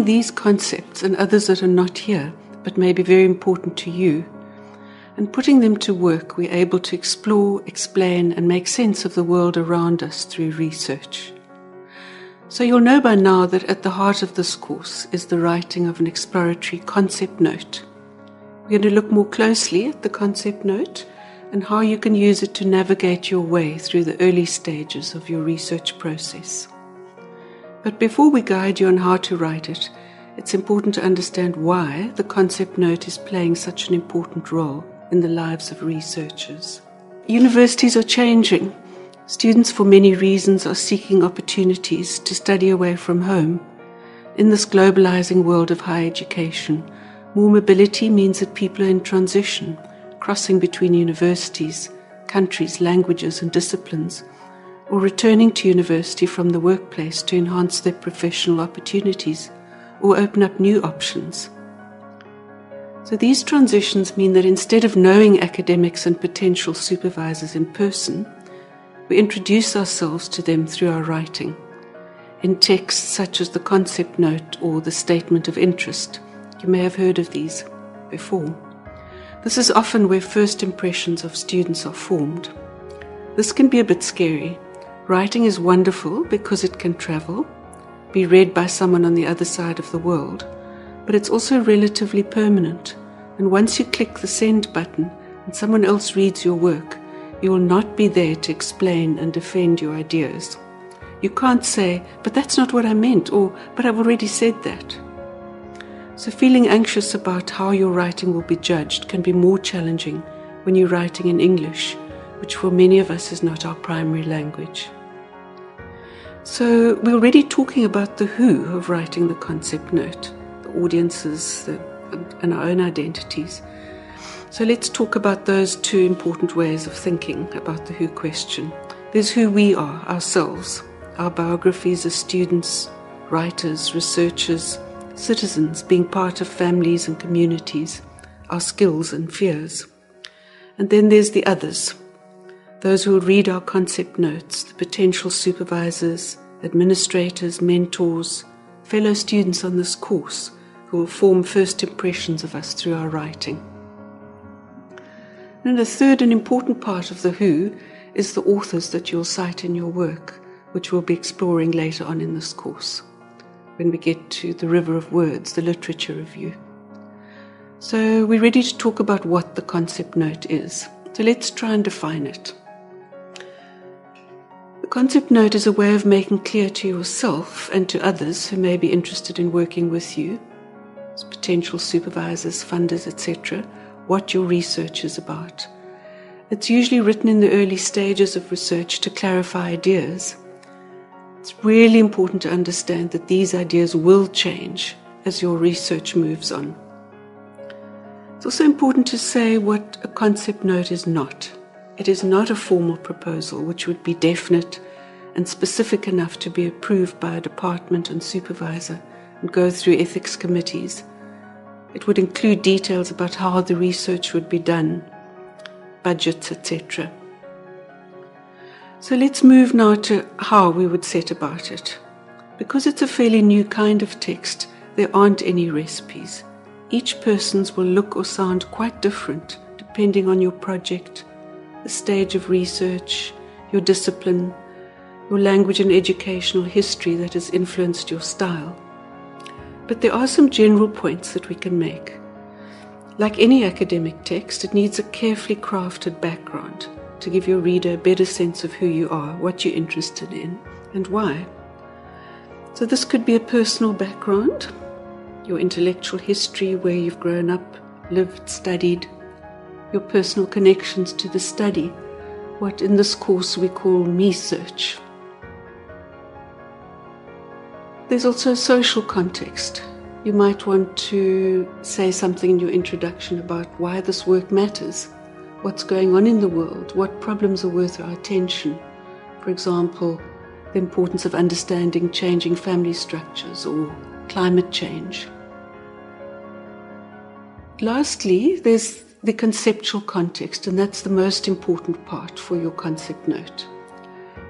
taking these concepts and others that are not here, but may be very important to you, and putting them to work, we're able to explore, explain, and make sense of the world around us through research. So you'll know by now that at the heart of this course is the writing of an exploratory concept note. We're going to look more closely at the concept note and how you can use it to navigate your way through the early stages of your research process. But before we guide you on how to write it, it's important to understand why the concept note is playing such an important role in the lives of researchers. Universities are changing. Students, for many reasons, are seeking opportunities to study away from home. In this globalizing world of higher education, more mobility means that people are in transition, crossing between universities, countries, languages, and disciplines, or returning to university from the workplace to enhance their professional opportunities or open up new options. So these transitions mean that instead of knowing academics and potential supervisors in person, we introduce ourselves to them through our writing, in texts such as the concept note or the statement of interest. You may have heard of these before. This is often where first impressions of students are formed. This can be a bit scary. Writing is wonderful because it can travel, be read by someone on the other side of the world, but it's also relatively permanent, and once you click the send button and someone else reads your work, you will not be there to explain and defend your ideas. You can't say, "But that's not what I meant," or "But I've already said that." So feeling anxious about how your writing will be judged can be more challenging when you're writing in English, which for many of us is not our primary language. So we're already talking about the who of writing the concept note, the audiences and our own identities. So let's talk about those two important ways of thinking about the who question. There's who we are, ourselves, our biographies as students, writers, researchers, citizens, being part of families and communities, our skills and fears. And then there's the others, those who will read our concept notes, the potential supervisors, administrators, mentors, fellow students on this course who will form first impressions of us through our writing. And the third and important part of the who is the authors that you'll cite in your work, which we'll be exploring later on in this course, when we get to the river of words, the literature review. So we're ready to talk about what the concept note is. So let's try and define it. The concept note is a way of making clear to yourself and to others who may be interested in working with you, as potential supervisors, funders, etc., what your research is about. It's usually written in the early stages of research to clarify ideas. It's really important to understand that these ideas will change as your research moves on. It's also important to say what a concept note is not. It is not a formal proposal which would be definite and specific enough to be approved by a department and supervisor and go through ethics committees. It would include details about how the research would be done, budgets, etc. So let's move now to how we would set about it. Because it's a fairly new kind of text, there aren't any recipes. Each person's will look or sound quite different depending on your project, the stage of research, your discipline, your language and educational history that has influenced your style. But there are some general points that we can make. Like any academic text, it needs a carefully crafted background to give your reader a better sense of who you are, what you're interested in, and why. So this could be a personal background, your intellectual history, where you've grown up, lived, studied, your personal connections to the study, what in this course we call me-search. There's also a social context. You might want to say something in your introduction about why this work matters, what's going on in the world, what problems are worth our attention. For example, the importance of understanding changing family structures or climate change. Lastly, there's the conceptual context, and that's the most important part for your concept note.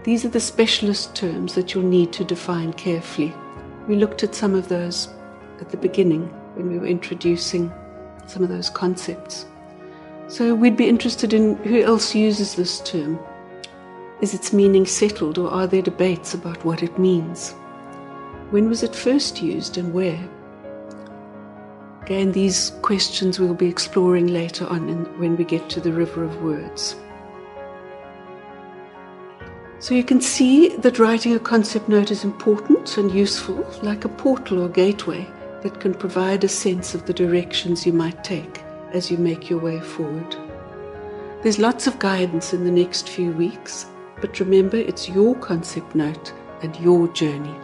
These are the specialist terms that you'll need to define carefully. We looked at some of those at the beginning when we were introducing some of those concepts. So we'd be interested in who else uses this term. Is its meaning settled, or are there debates about what it means? When was it first used and where? Again, these questions we'll be exploring later on when we get to the river of words. So you can see that writing a concept note is important and useful, like a portal or gateway that can provide a sense of the directions you might take as you make your way forward. There's lots of guidance in the next few weeks, but remember, it's your concept note and your journey.